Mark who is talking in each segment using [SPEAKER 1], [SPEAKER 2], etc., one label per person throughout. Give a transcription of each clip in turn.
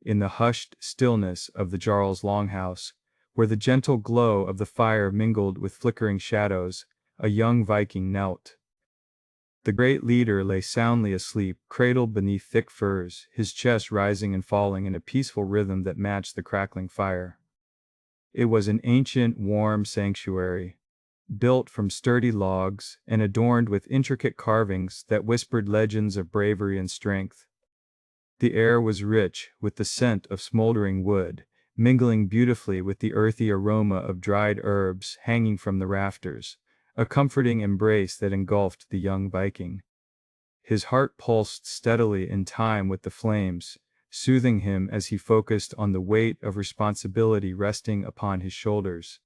[SPEAKER 1] in the hushed stillness of the Jarl's longhouse, where the gentle glow of the fire mingled with flickering shadows, a young Viking knelt. The great leader lay soundly asleep, cradled beneath thick furs, his chest rising and falling in a peaceful rhythm that matched the crackling fire. It was an ancient, warm sanctuary, built from sturdy logs and adorned with intricate carvings that whispered legends of bravery and strength. The air was rich with the scent of smoldering wood, mingling beautifully with the earthy aroma of dried herbs hanging from the rafters, a comforting embrace that engulfed the young Viking. His heart pulsed steadily in time with the flames, soothing him as he focused on the weight of responsibility resting upon his shoulders.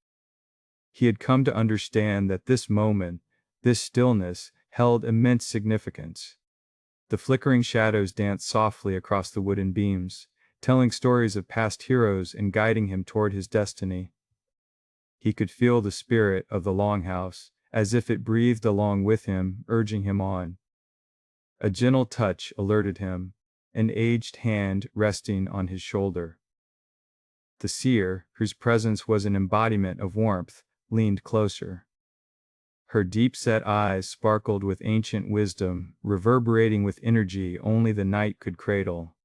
[SPEAKER 1] He had come to understand that this moment, this stillness, held immense significance. The flickering shadows danced softly across the wooden beams, telling stories of past heroes and guiding him toward his destiny. He could feel the spirit of the longhouse, as if it breathed along with him, urging him on. A gentle touch alerted him, an aged hand resting on his shoulder. The seer, whose presence was an embodiment of warmth, leaned closer. Her deep-set eyes sparkled with ancient wisdom, reverberating with energy only the night could cradle.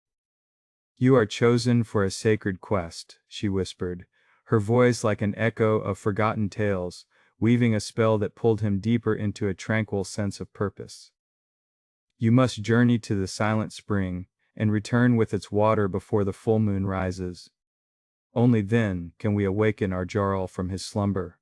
[SPEAKER 1] "You are chosen for a sacred quest," she whispered, her voice like an echo of forgotten tales, weaving a spell that pulled him deeper into a tranquil sense of purpose. "You must journey to the silent spring, and return with its water before the full moon rises. Only then can we awaken our Jarl from his slumber."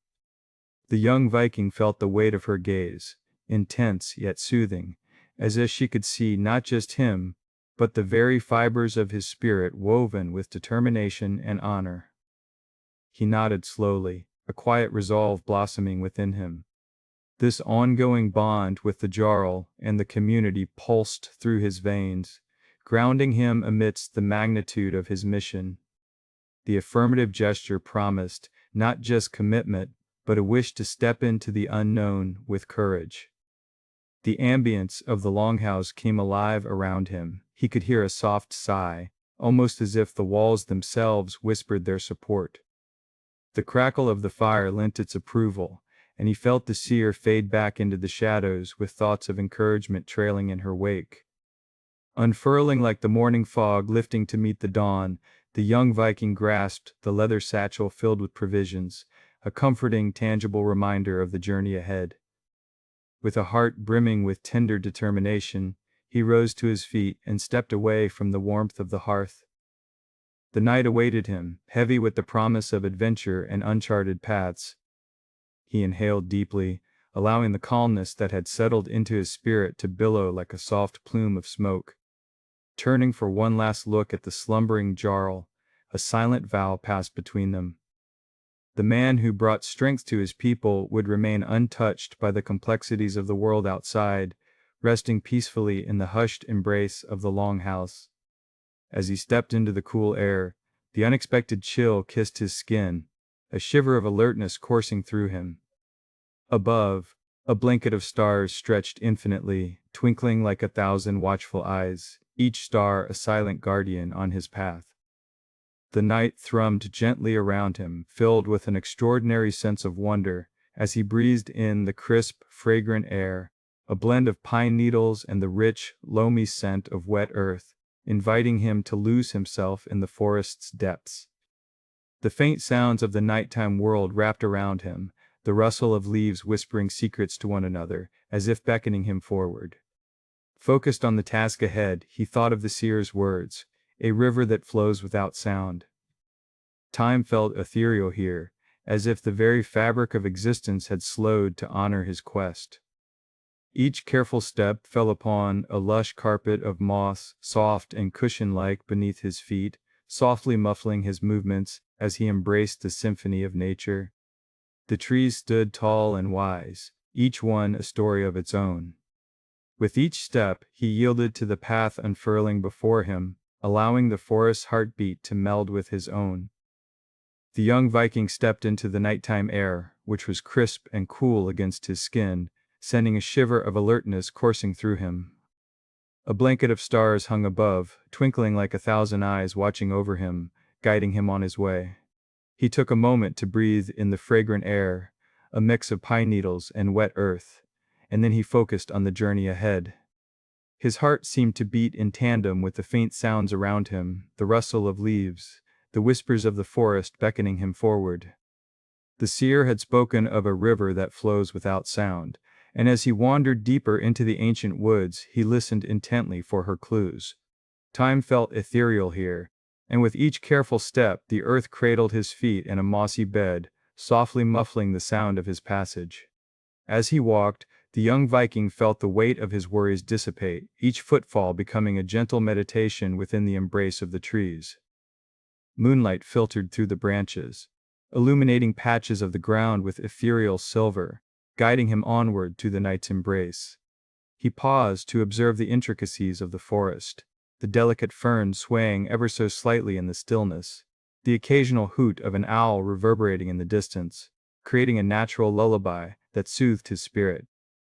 [SPEAKER 1] The young Viking felt the weight of her gaze, intense yet soothing, as if she could see not just him, but the very fibers of his spirit woven with determination and honor. He nodded slowly, a quiet resolve blossoming within him. This ongoing bond with the Jarl and the community pulsed through his veins, grounding him amidst the magnitude of his mission. The affirmative gesture promised not just commitment, but a wish to step into the unknown with courage. The ambience of the longhouse came alive around him. He could hear a soft sigh, almost as if the walls themselves whispered their support. The crackle of the fire lent its approval, and he felt the seer fade back into the shadows with thoughts of encouragement trailing in her wake. Unfurling like the morning fog lifting to meet the dawn, the young Viking grasped the leather satchel filled with provisions, a comforting, tangible reminder of the journey ahead. With a heart brimming with tender determination, he rose to his feet and stepped away from the warmth of the hearth. The night awaited him, heavy with the promise of adventure and uncharted paths. He inhaled deeply, allowing the calmness that had settled into his spirit to billow like a soft plume of smoke. Turning for one last look at the slumbering Jarl, a silent vow passed between them. The man who brought strength to his people would remain untouched by the complexities of the world outside, resting peacefully in the hushed embrace of the longhouse. As he stepped into the cool air, the unexpected chill kissed his skin, a shiver of alertness coursing through him. Above, a blanket of stars stretched infinitely, twinkling like 1,000 watchful eyes, each star a silent guardian on his path. The night thrummed gently around him, filled with an extraordinary sense of wonder, as he breathed in the crisp, fragrant air, a blend of pine needles and the rich, loamy scent of wet earth, inviting him to lose himself in the forest's depths. The faint sounds of the nighttime world wrapped around him, the rustle of leaves whispering secrets to one another, as if beckoning him forward. Focused on the task ahead, he thought of the seer's words, a river that flows without sound. Time felt ethereal here, as if the very fabric of existence had slowed to honor his quest. Each careful step fell upon a lush carpet of moss, soft and cushion-like beneath his feet, softly muffling his movements as he embraced the symphony of nature. The trees stood tall and wise, each one a story of its own. With each step, he yielded to the path unfurling before him, allowing the forest's heartbeat to meld with his own. The young Viking stepped into the nighttime air, which was crisp and cool against his skin, sending a shiver of alertness coursing through him. A blanket of stars hung above, twinkling like 1,000 eyes watching over him, guiding him on his way. He took a moment to breathe in the fragrant air, a mix of pine needles and wet earth, and then he focused on the journey ahead. His heart seemed to beat in tandem with the faint sounds around him, the rustle of leaves, the whispers of the forest beckoning him forward. The seer had spoken of a river that flows without sound, and as he wandered deeper into the ancient woods, he listened intently for her clues. Time felt ethereal here, and with each careful step, the earth cradled his feet in a mossy bed, softly muffling the sound of his passage. As he walked, the young Viking felt the weight of his worries dissipate, each footfall becoming a gentle meditation within the embrace of the trees. Moonlight filtered through the branches, illuminating patches of the ground with ethereal silver, guiding him onward to the night's embrace. He paused to observe the intricacies of the forest, the delicate ferns swaying ever so slightly in the stillness, the occasional hoot of an owl reverberating in the distance, creating a natural lullaby that soothed his spirit.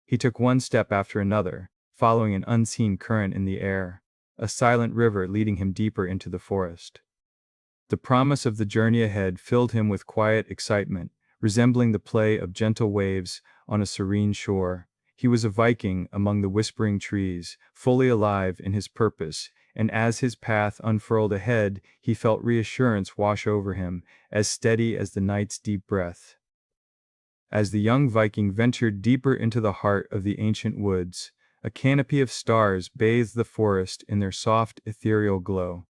[SPEAKER 1] He took one step after another, following an unseen current in the air, a silent river leading him deeper into the forest. The promise of the journey ahead filled him with quiet excitement, resembling the play of gentle waves on a serene shore. He was a Viking among the whispering trees, fully alive in his purpose, and as his path unfurled ahead, he felt reassurance wash over him, as steady as the night's deep breath. As the young Viking ventured deeper into the heart of the ancient woods, a canopy of stars bathed the forest in their soft, ethereal glow.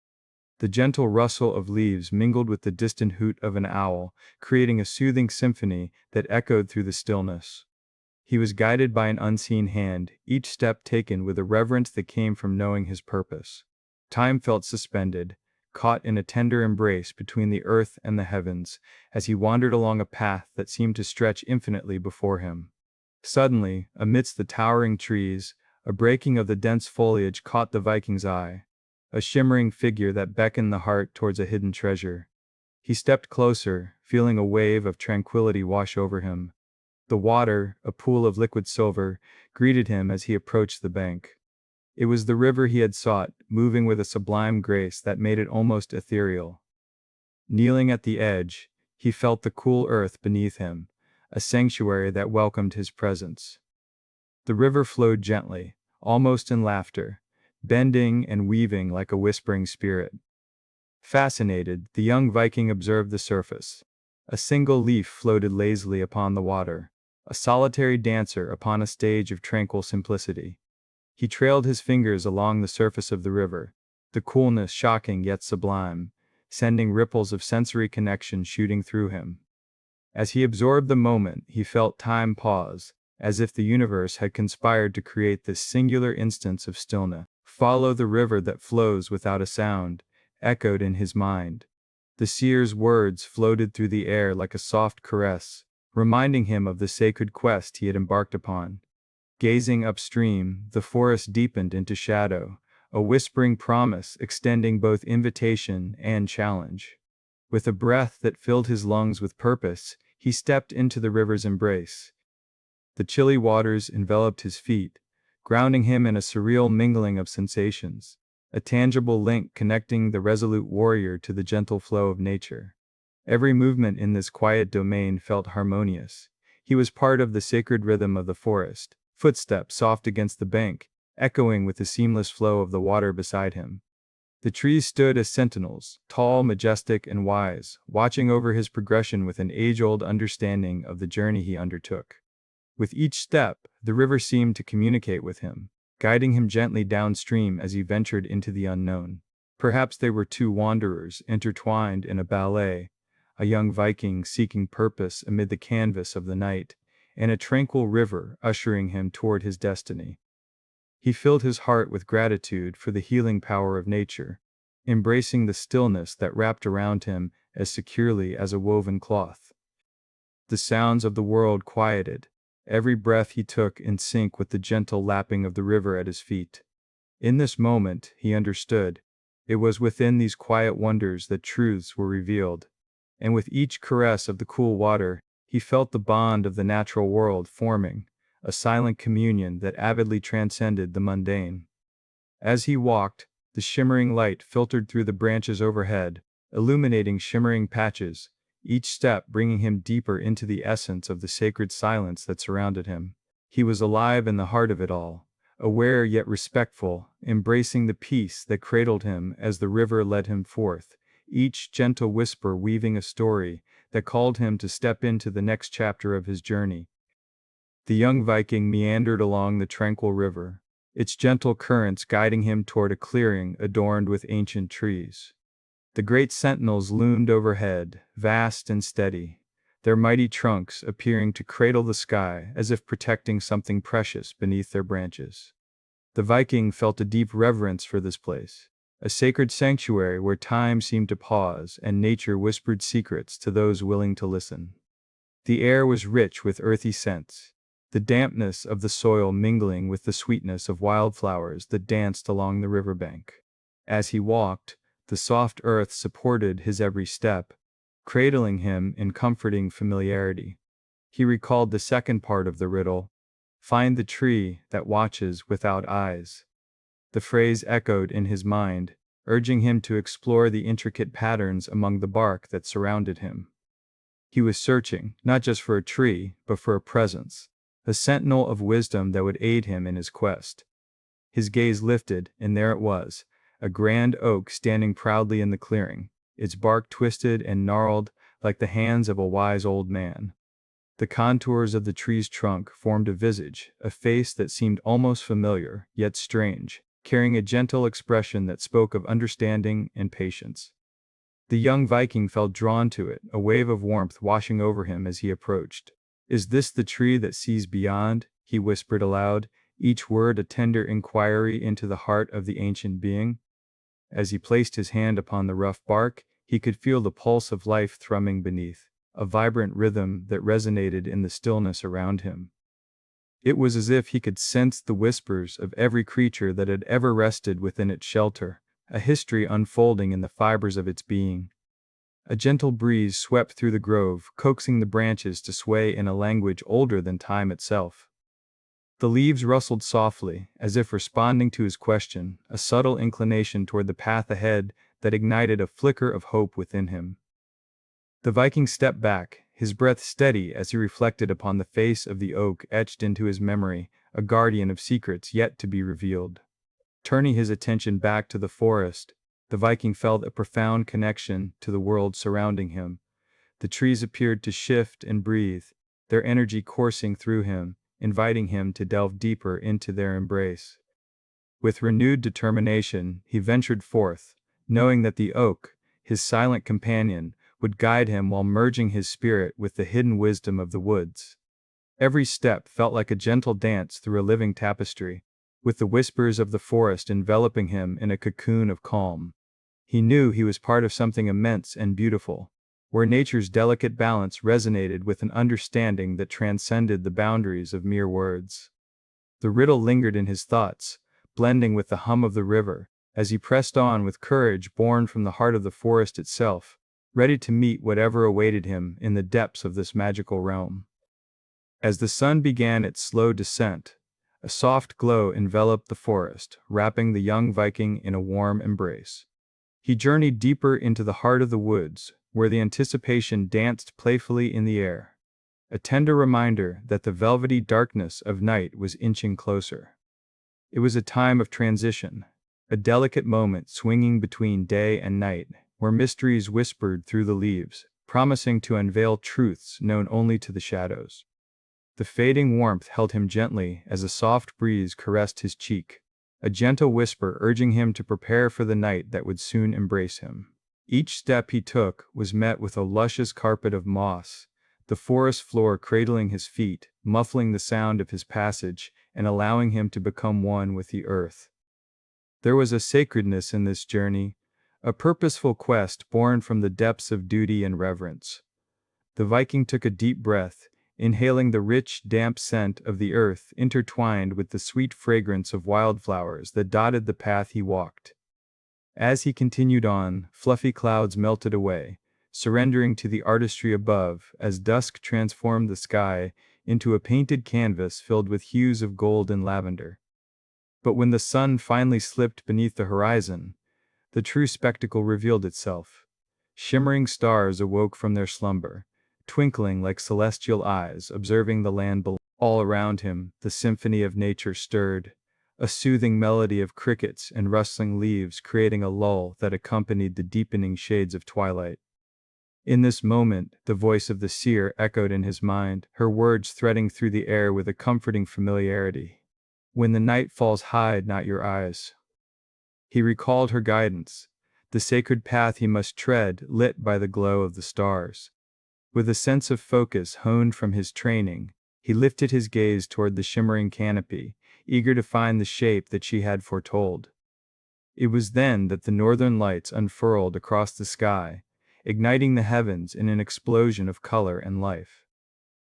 [SPEAKER 1] The gentle rustle of leaves mingled with the distant hoot of an owl, creating a soothing symphony that echoed through the stillness. He was guided by an unseen hand, each step taken with a reverence that came from knowing his purpose. Time felt suspended, caught in a tender embrace between the earth and the heavens, as he wandered along a path that seemed to stretch infinitely before him. Suddenly, amidst the towering trees, a breaking of the dense foliage caught the Viking's eye, a shimmering figure that beckoned the heart towards a hidden treasure. He stepped closer, feeling a wave of tranquility wash over him. The water, a pool of liquid silver, greeted him as he approached the bank. It was the river he had sought, moving with a sublime grace that made it almost ethereal. Kneeling at the edge, he felt the cool earth beneath him, a sanctuary that welcomed his presence. The river flowed gently, almost in laughter, bending and weaving like a whispering spirit. Fascinated, the young Viking observed the surface. A single leaf floated lazily upon the water, a solitary dancer upon a stage of tranquil simplicity. He trailed his fingers along the surface of the river, the coolness shocking yet sublime, sending ripples of sensory connection shooting through him. As he absorbed the moment, he felt time pause, as if the universe had conspired to create this singular instance of stillness. "Follow the river that flows without a sound," echoed in his mind. The seer's words floated through the air like a soft caress, reminding him of the sacred quest he had embarked upon. Gazing upstream, the forest deepened into shadow, a whispering promise extending both invitation and challenge. With a breath that filled his lungs with purpose, he stepped into the river's embrace. The chilly waters enveloped his feet, grounding him in a surreal mingling of sensations, a tangible link connecting the resolute warrior to the gentle flow of nature. Every movement in this quiet domain felt harmonious. He was part of the sacred rhythm of the forest, footsteps soft against the bank, echoing with the seamless flow of the water beside him. The trees stood as sentinels, tall, majestic, and wise, watching over his progression with an age-old understanding of the journey he undertook. With each step, the river seemed to communicate with him, guiding him gently downstream as he ventured into the unknown. Perhaps they were two wanderers intertwined in a ballet, a young Viking seeking purpose amid the canvas of the night, and a tranquil river ushering him toward his destiny. He filled his heart with gratitude for the healing power of nature, embracing the stillness that wrapped around him as securely as a woven cloth. The sounds of the world quieted, every breath he took in sync with the gentle lapping of the river at his feet. In this moment, he understood, it was within these quiet wonders that truths were revealed, and with each caress of the cool water, he felt the bond of the natural world forming, a silent communion that avidly transcended the mundane. As he walked, the shimmering light filtered through the branches overhead, illuminating shimmering patches, each step bringing him deeper into the essence of the sacred silence that surrounded him. He was alive in the heart of it all, aware yet respectful, embracing the peace that cradled him as the river led him forth, each gentle whisper weaving a story that called him to step into the next chapter of his journey. The young Viking meandered along the tranquil river, its gentle currents guiding him toward a clearing adorned with ancient trees. The great sentinels loomed overhead, vast and steady, their mighty trunks appearing to cradle the sky as if protecting something precious beneath their branches. The Viking felt a deep reverence for this place, a sacred sanctuary where time seemed to pause and nature whispered secrets to those willing to listen. The air was rich with earthy scents, the dampness of the soil mingling with the sweetness of wildflowers that danced along the riverbank. As he walked, the soft earth supported his every step, cradling him in comforting familiarity. He recalled the second part of the riddle, "Find the tree that watches without eyes." The phrase echoed in his mind, urging him to explore the intricate patterns among the bark that surrounded him. He was searching, not just for a tree, but for a presence, a sentinel of wisdom that would aid him in his quest. His gaze lifted, and there it was, a grand oak standing proudly in the clearing, its bark twisted and gnarled like the hands of a wise old man. The contours of the tree's trunk formed a visage, a face that seemed almost familiar, yet strange, carrying a gentle expression that spoke of understanding and patience. The young Viking felt drawn to it, a wave of warmth washing over him as he approached. "Is this the tree that sees beyond?" he whispered aloud, each word a tender inquiry into the heart of the ancient being. As he placed his hand upon the rough bark, he could feel the pulse of life thrumming beneath, a vibrant rhythm that resonated in the stillness around him. It was as if he could sense the whispers of every creature that had ever rested within its shelter, a history unfolding in the fibers of its being. A gentle breeze swept through the grove, coaxing the branches to sway in a language older than time itself. The leaves rustled softly, as if responding to his question, a subtle inclination toward the path ahead that ignited a flicker of hope within him. The Viking stepped back, his breath steady as he reflected upon the face of the oak etched into his memory, a guardian of secrets yet to be revealed. Turning his attention back to the forest, the Viking felt a profound connection to the world surrounding him. The trees appeared to shift and breathe, their energy coursing through him, inviting him to delve deeper into their embrace. With renewed determination, he ventured forth, knowing that the oak, his silent companion, would guide him while merging his spirit with the hidden wisdom of the woods. Every step felt like a gentle dance through a living tapestry, with the whispers of the forest enveloping him in a cocoon of calm. He knew he was part of something immense and beautiful, where nature's delicate balance resonated with an understanding that transcended the boundaries of mere words. The riddle lingered in his thoughts, blending with the hum of the river, as he pressed on with courage born from the heart of the forest itself, ready to meet whatever awaited him in the depths of this magical realm. As the sun began its slow descent, a soft glow enveloped the forest, wrapping the young Viking in a warm embrace. He journeyed deeper into the heart of the woods, where the anticipation danced playfully in the air, a tender reminder that the velvety darkness of night was inching closer. It was a time of transition, a delicate moment swinging between day and night, where mysteries whispered through the leaves, promising to unveil truths known only to the shadows. The fading warmth held him gently as a soft breeze caressed his cheek, a gentle whisper urging him to prepare for the night that would soon embrace him. Each step he took was met with a luscious carpet of moss, the forest floor cradling his feet, muffling the sound of his passage, and allowing him to become one with the earth. There was a sacredness in this journey, a purposeful quest born from the depths of duty and reverence. The Viking took a deep breath, inhaling the rich, damp scent of the earth intertwined with the sweet fragrance of wildflowers that dotted the path he walked. As he continued on, fluffy clouds melted away, surrendering to the artistry above as dusk transformed the sky into a painted canvas filled with hues of gold and lavender. But when the sun finally slipped beneath the horizon, the true spectacle revealed itself. Shimmering stars awoke from their slumber, twinkling like celestial eyes, observing the land below. All around him, the symphony of nature stirred, a soothing melody of crickets and rustling leaves creating a lull that accompanied the deepening shades of twilight. In this moment, the voice of the seer echoed in his mind, her words threading through the air with a comforting familiarity. When the night falls, hide not your eyes. He recalled her guidance, the sacred path he must tread, lit by the glow of the stars. With a sense of focus honed from his training, he lifted his gaze toward the shimmering canopy, eager to find the shape that she had foretold. It was then that the northern lights unfurled across the sky, igniting the heavens in an explosion of color and life.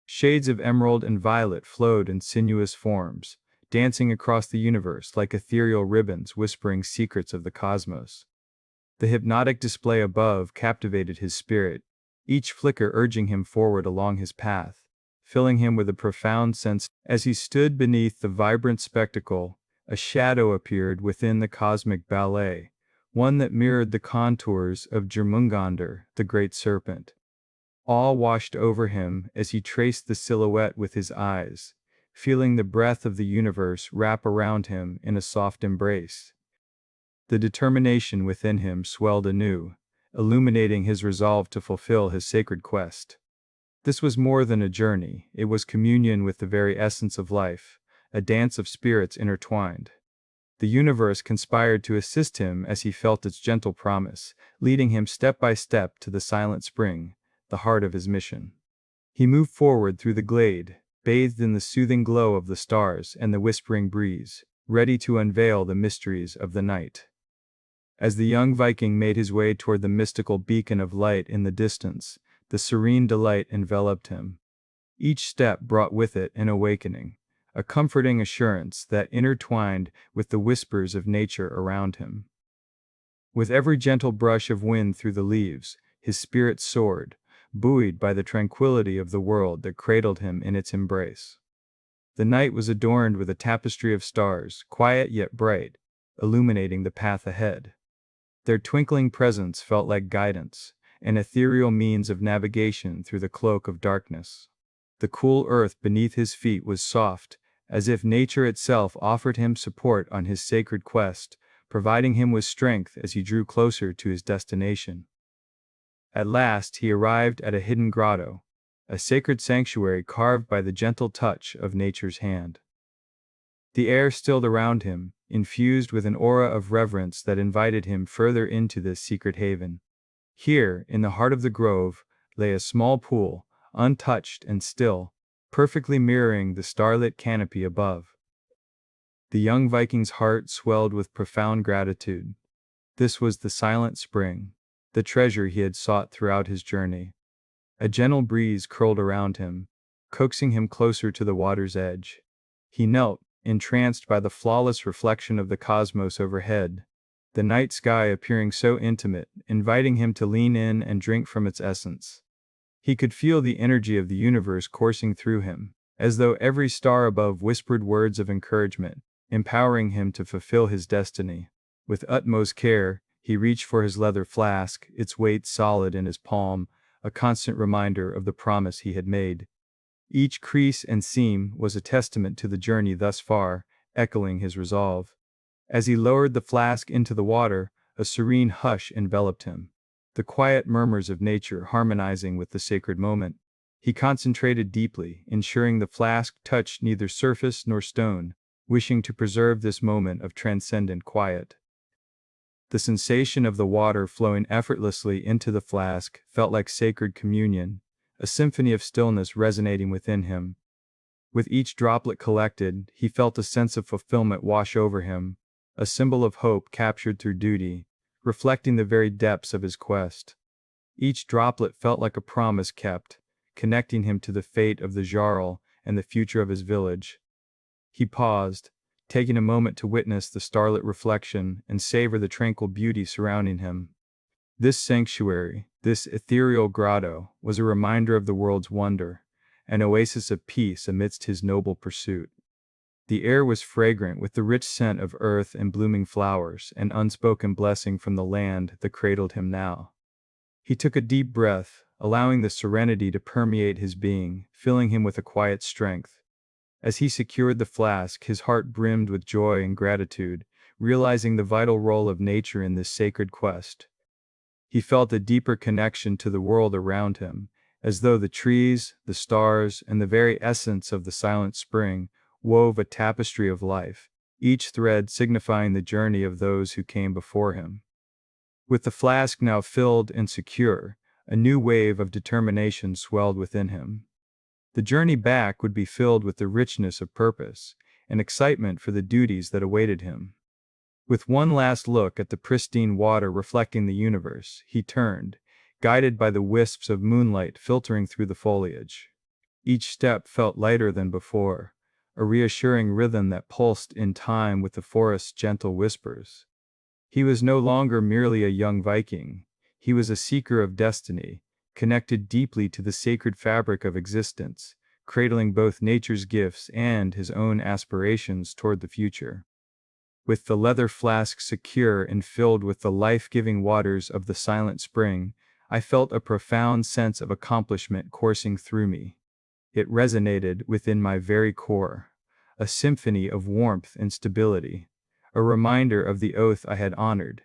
[SPEAKER 1] Shades of emerald and violet flowed in sinuous forms, dancing across the universe like ethereal ribbons whispering secrets of the cosmos. The hypnotic display above captivated his spirit, each flicker urging him forward along his path, filling him with a profound sense. As he stood beneath the vibrant spectacle, a shadow appeared within the cosmic ballet, one that mirrored the contours of Jörmungandr, the great serpent. Awe washed over him as he traced the silhouette with his eyes, feeling the breath of the universe wrap around him in a soft embrace. The determination within him swelled anew, illuminating his resolve to fulfill his sacred quest. This was more than a journey, it was communion with the very essence of life, a dance of spirits intertwined. The universe conspired to assist him as he felt its gentle promise, leading him step by step to the silent spring, the heart of his mission. He moved forward through the glade, bathed in the soothing glow of the stars and the whispering breeze, ready to unveil the mysteries of the night. As the young Viking made his way toward the mystical beacon of light in the distance, the serene delight enveloped him. Each step brought with it an awakening, a comforting assurance that intertwined with the whispers of nature around him. With every gentle brush of wind through the leaves, his spirit soared, buoyed by the tranquility of the world that cradled him in its embrace. The night was adorned with a tapestry of stars, quiet yet bright, illuminating the path ahead. Their twinkling presence felt like guidance, an ethereal means of navigation through the cloak of darkness. The cool earth beneath his feet was soft, as if nature itself offered him support on his sacred quest, providing him with strength as he drew closer to his destination. At last he arrived at a hidden grotto, a sacred sanctuary carved by the gentle touch of nature's hand. The air stilled around him, infused with an aura of reverence that invited him further into this secret haven. Here, in the heart of the grove, lay a small pool, untouched and still, perfectly mirroring the starlit canopy above. The young Viking's heart swelled with profound gratitude. This was the silent spring, the treasure he had sought throughout his journey. A gentle breeze curled around him, coaxing him closer to the water's edge. He knelt, entranced by the flawless reflection of the cosmos overhead, the night sky appearing so intimate, inviting him to lean in and drink from its essence. He could feel the energy of the universe coursing through him, as though every star above whispered words of encouragement, empowering him to fulfill his destiny. With utmost care, he reached for his leather flask, its weight solid in his palm, a constant reminder of the promise he had made. Each crease and seam was a testament to the journey thus far, echoing his resolve. As he lowered the flask into the water, a serene hush enveloped him, the quiet murmurs of nature harmonizing with the sacred moment. He concentrated deeply, ensuring the flask touched neither surface nor stone, wishing to preserve this moment of transcendent quiet. The sensation of the water flowing effortlessly into the flask felt like sacred communion, a symphony of stillness resonating within him. With each droplet collected, he felt a sense of fulfillment wash over him, a symbol of hope captured through duty, reflecting the very depths of his quest. Each droplet felt like a promise kept, connecting him to the fate of the Jarl and the future of his village. He paused, taking a moment to witness the starlit reflection and savor the tranquil beauty surrounding him. This sanctuary, this ethereal grotto, was a reminder of the world's wonder, an oasis of peace amidst his noble pursuit. The air was fragrant with the rich scent of earth and blooming flowers, an unspoken blessing from the land that cradled him now. He took a deep breath, allowing the serenity to permeate his being, filling him with a quiet strength. As he secured the flask, his heart brimmed with joy and gratitude, realizing the vital role of nature in this sacred quest. He felt a deeper connection to the world around him, as though the trees, the stars, and the very essence of the silent spring wove a tapestry of life, each thread signifying the journey of those who came before him. With the flask now filled and secure, a new wave of determination swelled within him. The journey back would be filled with the richness of purpose and excitement for the duties that awaited him. With one last look at the pristine water reflecting the universe, he turned, guided by the wisps of moonlight filtering through the foliage. Each step felt lighter than before, a reassuring rhythm that pulsed in time with the forest's gentle whispers. He was no longer merely a young Viking, he was a seeker of destiny, connected deeply to the sacred fabric of existence, cradling both nature's gifts and his own aspirations toward the future. With the leather flask secure and filled with the life-giving waters of the silent spring, I felt a profound sense of accomplishment coursing through me. It resonated within my very core, a symphony of warmth and stability, a reminder of the oath I had honored,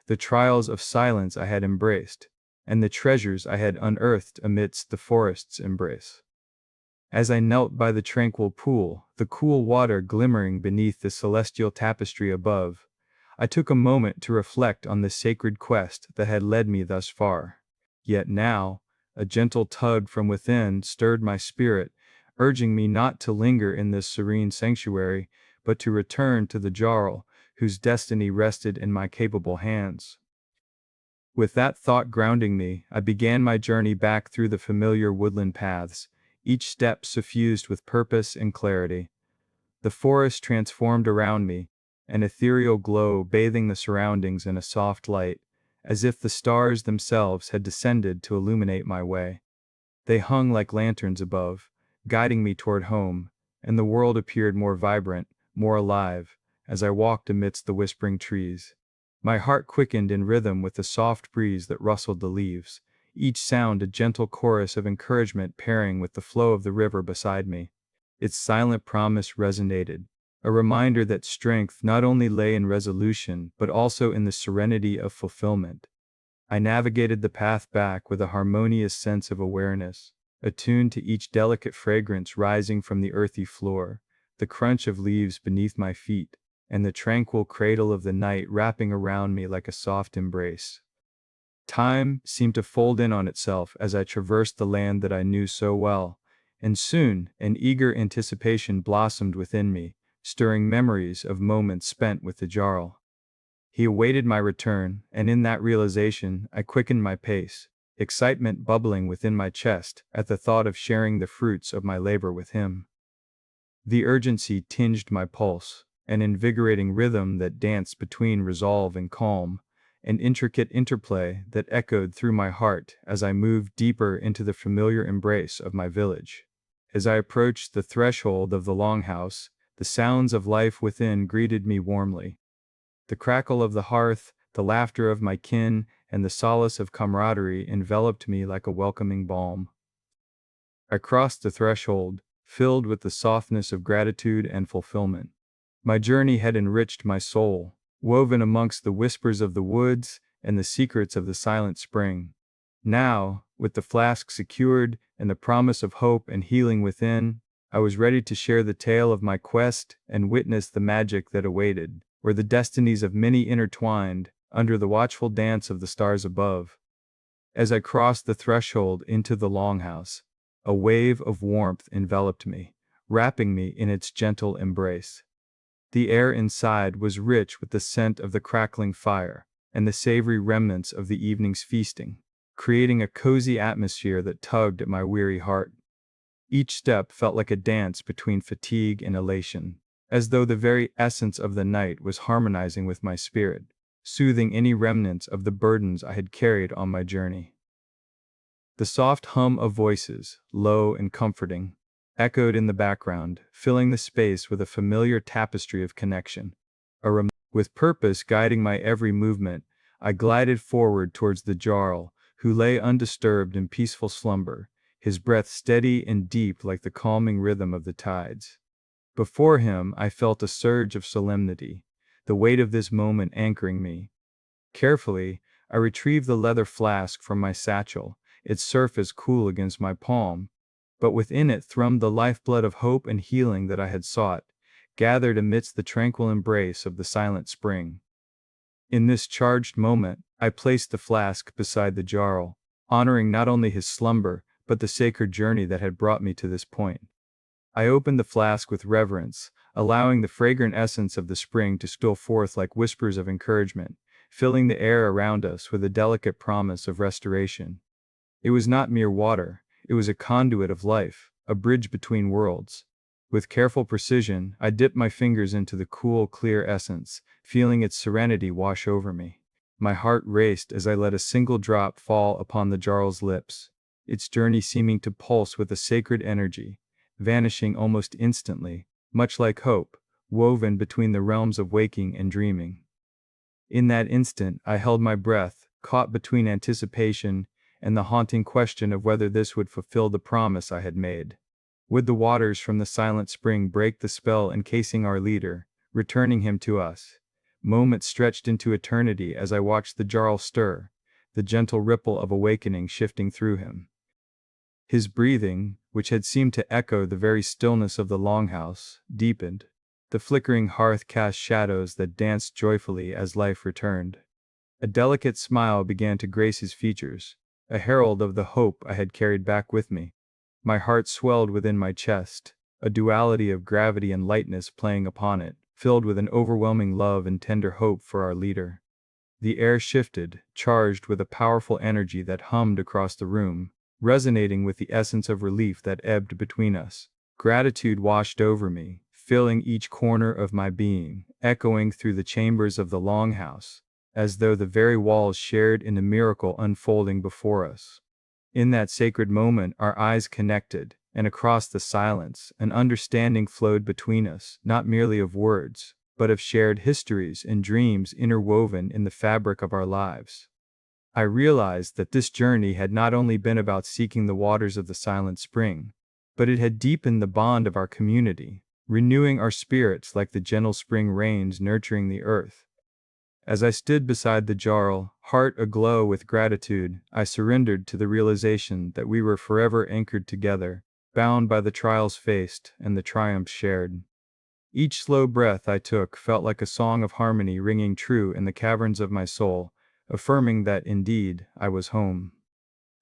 [SPEAKER 1] the trials of silence I had embraced, and the treasures I had unearthed amidst the forest's embrace. As I knelt by the tranquil pool, the cool water glimmering beneath the celestial tapestry above, I took a moment to reflect on the sacred quest that had led me thus far. Yet now, a gentle tug from within stirred my spirit, urging me not to linger in this serene sanctuary, but to return to the Jarl, whose destiny rested in my capable hands. With that thought grounding me, I began my journey back through the familiar woodland paths, each step suffused with purpose and clarity. The forest transformed around me, an ethereal glow bathing the surroundings in a soft light, as if the stars themselves had descended to illuminate my way. They hung like lanterns above, guiding me toward home, and the world appeared more vibrant, more alive, as I walked amidst the whispering trees. My heart quickened in rhythm with the soft breeze that rustled the leaves, each sound a gentle chorus of encouragement pairing with the flow of the river beside me. Its silent promise resonated, a reminder that strength not only lay in resolution but also in the serenity of fulfillment. I navigated the path back with a harmonious sense of awareness, attuned to each delicate fragrance rising from the earthy floor, the crunch of leaves beneath my feet, and the tranquil cradle of the night wrapping around me like a soft embrace. Time seemed to fold in on itself as I traversed the land that I knew so well, and soon an eager anticipation blossomed within me, stirring memories of moments spent with the Jarl. He awaited my return, and in that realization I quickened my pace, excitement bubbling within my chest at the thought of sharing the fruits of my labor with him. The urgency tinged my pulse, an invigorating rhythm that danced between resolve and calm, an intricate interplay that echoed through my heart as I moved deeper into the familiar embrace of my village. As I approached the threshold of the longhouse, the sounds of life within greeted me warmly. The crackle of the hearth, the laughter of my kin, and the solace of camaraderie enveloped me like a welcoming balm. I crossed the threshold, filled with the softness of gratitude and fulfillment. My journey had enriched my soul, woven amongst the whispers of the woods and the secrets of the silent spring. Now, with the flask secured and the promise of hope and healing within, I was ready to share the tale of my quest and witness the magic that awaited, where the destinies of many intertwined, under the watchful dance of the stars above. As I crossed the threshold into the longhouse, a wave of warmth enveloped me, wrapping me in its gentle embrace. The air inside was rich with the scent of the crackling fire and the savory remnants of the evening's feasting, creating a cozy atmosphere that tugged at my weary heart. Each step felt like a dance between fatigue and elation, as though the very essence of the night was harmonizing with my spirit, soothing any remnants of the burdens I had carried on my journey. The soft hum of voices, low and comforting, echoed in the background, filling the space with a familiar tapestry of connection. With purpose guiding my every movement, I glided forward towards the Jarl, who lay undisturbed in peaceful slumber, his breath steady and deep like the calming rhythm of the tides. Before him I felt a surge of solemnity, the weight of this moment anchoring me. Carefully, I retrieved the leather flask from my satchel, its surface cool against my palm, but within it thrummed the lifeblood of hope and healing that I had sought, gathered amidst the tranquil embrace of the silent spring. In this charged moment, I placed the flask beside the Jarl, honoring not only his slumber, but the sacred journey that had brought me to this point. I opened the flask with reverence, allowing the fragrant essence of the spring to spill forth like whispers of encouragement, filling the air around us with a delicate promise of restoration. It was not mere water, it was a conduit of life, a bridge between worlds. With careful precision, I dipped my fingers into the cool, clear essence, feeling its serenity wash over me. My heart raced as I let a single drop fall upon the Jarl's lips, its journey seeming to pulse with a sacred energy, vanishing almost instantly, much like hope, woven between the realms of waking and dreaming. In that instant, I held my breath, caught between anticipation and the haunting question of whether this would fulfill the promise I had made. Would the waters from the silent spring break the spell encasing our leader, returning him to us? Moments stretched into eternity as I watched the Jarl stir, the gentle ripple of awakening shifting through him. His breathing, which had seemed to echo the very stillness of the longhouse, deepened. The flickering hearth cast shadows that danced joyfully as life returned. A delicate smile began to grace his features, a herald of the hope I had carried back with me. My heart swelled within my chest, a duality of gravity and lightness playing upon it, filled with an overwhelming love and tender hope for our leader. The air shifted, charged with a powerful energy that hummed across the room, resonating with the essence of relief that ebbed between us. Gratitude washed over me, filling each corner of my being, echoing through the chambers of the longhouse, as though the very walls shared in a miracle unfolding before us. In that sacred moment our eyes connected, and across the silence, an understanding flowed between us, not merely of words, but of shared histories and dreams interwoven in the fabric of our lives. I realized that this journey had not only been about seeking the waters of the silent spring, but it had deepened the bond of our community, renewing our spirits like the gentle spring rains nurturing the earth. As I stood beside the Jarl, heart aglow with gratitude, I surrendered to the realization that we were forever anchored together, bound by the trials faced and the triumphs shared. Each slow breath I took felt like a song of harmony ringing true in the caverns of my soul, affirming that indeed I was home.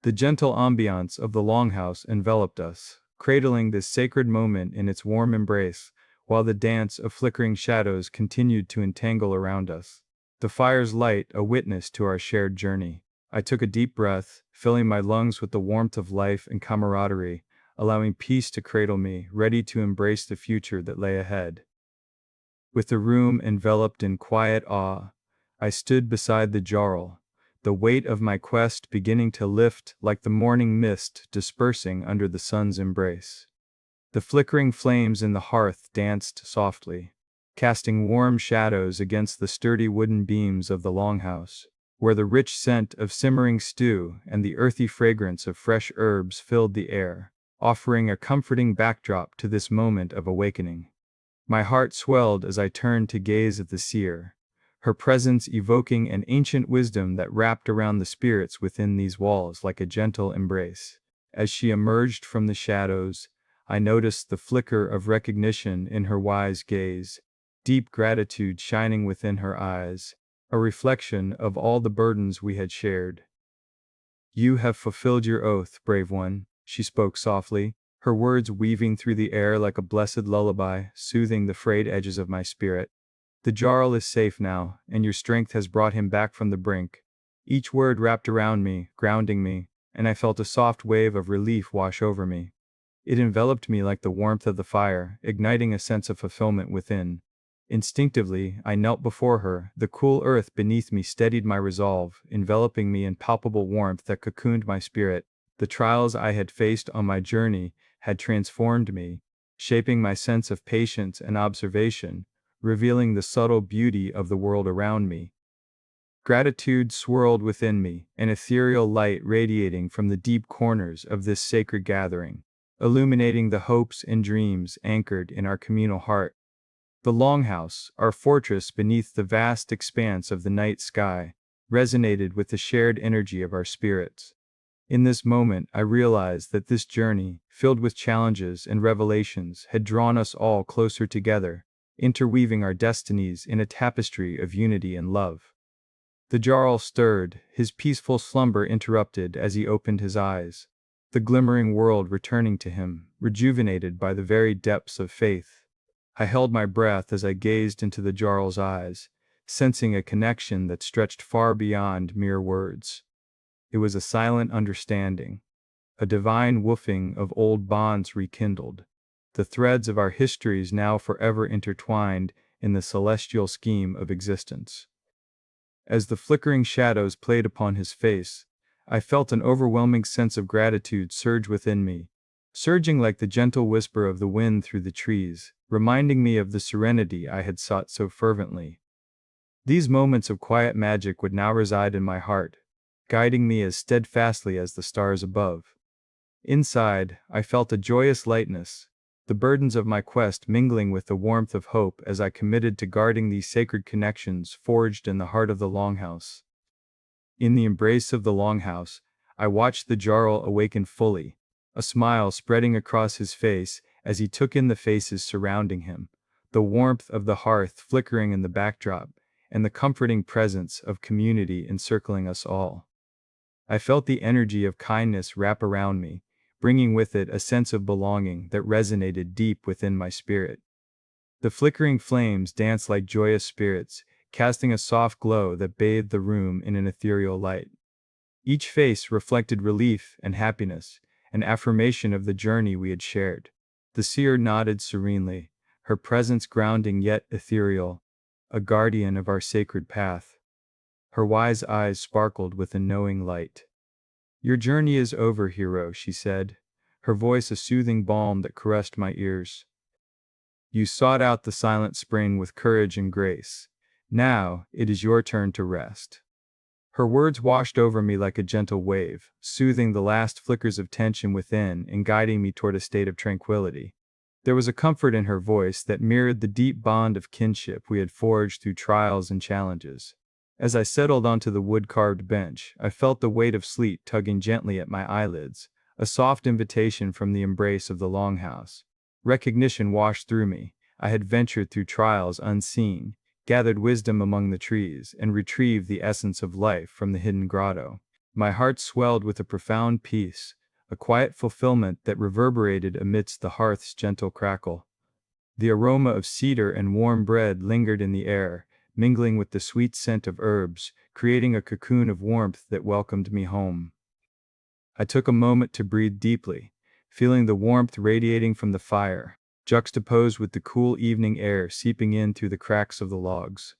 [SPEAKER 1] The gentle ambiance of the longhouse enveloped us, cradling this sacred moment in its warm embrace, while the dance of flickering shadows continued to entangle around us. The fire's light a witness to our shared journey. I took a deep breath, filling my lungs with the warmth of life and camaraderie, allowing peace to cradle me, ready to embrace the future that lay ahead. With the room enveloped in quiet awe, I stood beside the Jarl, the weight of my quest beginning to lift like the morning mist dispersing under the sun's embrace. The flickering flames in the hearth danced softly, casting warm shadows against the sturdy wooden beams of the longhouse, where the rich scent of simmering stew and the earthy fragrance of fresh herbs filled the air, offering a comforting backdrop to this moment of awakening. My heart swelled as I turned to gaze at the seer, her presence evoking an ancient wisdom that wrapped around the spirits within these walls like a gentle embrace. As she emerged from the shadows, I noticed the flicker of recognition in her wise gaze, deep gratitude shining within her eyes, a reflection of all the burdens we had shared. "You have fulfilled your oath, brave one," she spoke softly, her words weaving through the air like a blessed lullaby, soothing the frayed edges of my spirit. "The Jarl is safe now, and your strength has brought him back from the brink." Each word wrapped around me, grounding me, and I felt a soft wave of relief wash over me. It enveloped me like the warmth of the fire, igniting a sense of fulfillment within. Instinctively, I knelt before her, the cool earth beneath me steadied my resolve, enveloping me in palpable warmth that cocooned my spirit. The trials I had faced on my journey had transformed me, shaping my sense of patience and observation, revealing the subtle beauty of the world around me. Gratitude swirled within me, an ethereal light radiating from the deep corners of this sacred gathering, illuminating the hopes and dreams anchored in our communal heart. The Longhouse, our fortress beneath the vast expanse of the night sky, resonated with the shared energy of our spirits. In this moment, I realized that this journey, filled with challenges and revelations, had drawn us all closer together, interweaving our destinies in a tapestry of unity and love. The Jarl stirred, his peaceful slumber interrupted as he opened his eyes, the glimmering world returning to him, rejuvenated by the very depths of faith. I held my breath as I gazed into the Jarl's eyes, sensing a connection that stretched far beyond mere words. It was a silent understanding, a divine woofing of old bonds rekindled, the threads of our histories now forever intertwined in the celestial scheme of existence. As the flickering shadows played upon his face, I felt an overwhelming sense of gratitude surge within me, surging like the gentle whisper of the wind through the trees, reminding me of the serenity I had sought so fervently. These moments of quiet magic would now reside in my heart, guiding me as steadfastly as the stars above. Inside, I felt a joyous lightness, the burdens of my quest mingling with the warmth of hope as I committed to guarding these sacred connections forged in the heart of the Longhouse. In the embrace of the Longhouse, I watched the Jarl awaken fully, a smile spreading across his face as he took in the faces surrounding him, the warmth of the hearth flickering in the backdrop, and the comforting presence of community encircling us all. I felt the energy of kindness wrap around me, bringing with it a sense of belonging that resonated deep within my spirit. The flickering flames danced like joyous spirits, casting a soft glow that bathed the room in an ethereal light. Each face reflected relief and happiness, an affirmation of the journey we had shared. The seer nodded serenely, her presence grounding yet ethereal, a guardian of our sacred path. Her wise eyes sparkled with a knowing light. "Your journey is over, hero," she said, her voice a soothing balm that caressed my ears. "You sought out the silent spring with courage and grace. Now, it is your turn to rest." Her words washed over me like a gentle wave, soothing the last flickers of tension within and guiding me toward a state of tranquility. There was a comfort in her voice that mirrored the deep bond of kinship we had forged through trials and challenges. As I settled onto the wood-carved bench, I felt the weight of sleep tugging gently at my eyelids, a soft invitation from the embrace of the Longhouse. Recognition washed through me. I had ventured through trials unseen, gathered wisdom among the trees, and retrieved the essence of life from the hidden grotto. My heart swelled with a profound peace, a quiet fulfillment that reverberated amidst the hearth's gentle crackle. The aroma of cedar and warm bread lingered in the air, mingling with the sweet scent of herbs, creating a cocoon of warmth that welcomed me home. I took a moment to breathe deeply, feeling the warmth radiating from the fire, juxtaposed with the cool evening air seeping in through the cracks of the logs.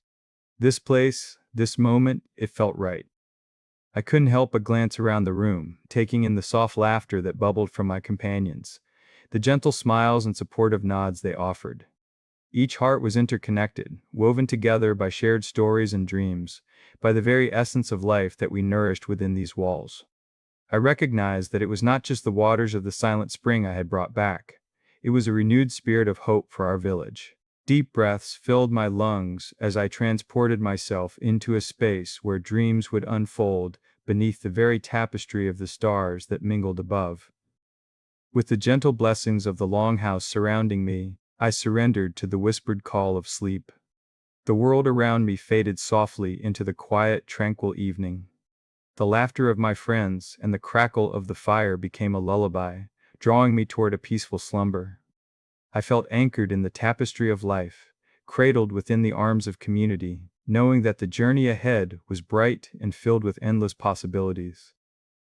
[SPEAKER 1] This place, this moment, it felt right. I couldn't help but glance around the room, taking in the soft laughter that bubbled from my companions, the gentle smiles and supportive nods they offered. Each heart was interconnected, woven together by shared stories and dreams, by the very essence of life that we nourished within these walls. I recognized that it was not just the waters of the silent spring I had brought back. It was a renewed spirit of hope for our village. Deep breaths filled my lungs as I transported myself into a space where dreams would unfold beneath the very tapestry of the stars that mingled above. With the gentle blessings of the Longhouse surrounding me, I surrendered to the whispered call of sleep. The world around me faded softly into the quiet, tranquil evening. The laughter of my friends and the crackle of the fire became a lullaby, drawing me toward a peaceful slumber. I felt anchored in the tapestry of life, cradled within the arms of community, knowing that the journey ahead was bright and filled with endless possibilities.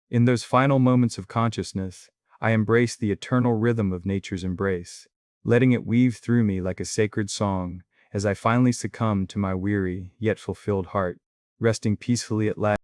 [SPEAKER 1] In those final moments of consciousness, I embraced the eternal rhythm of nature's embrace, letting it weave through me like a sacred song, as I finally succumbed to my weary yet fulfilled heart, resting peacefully at last.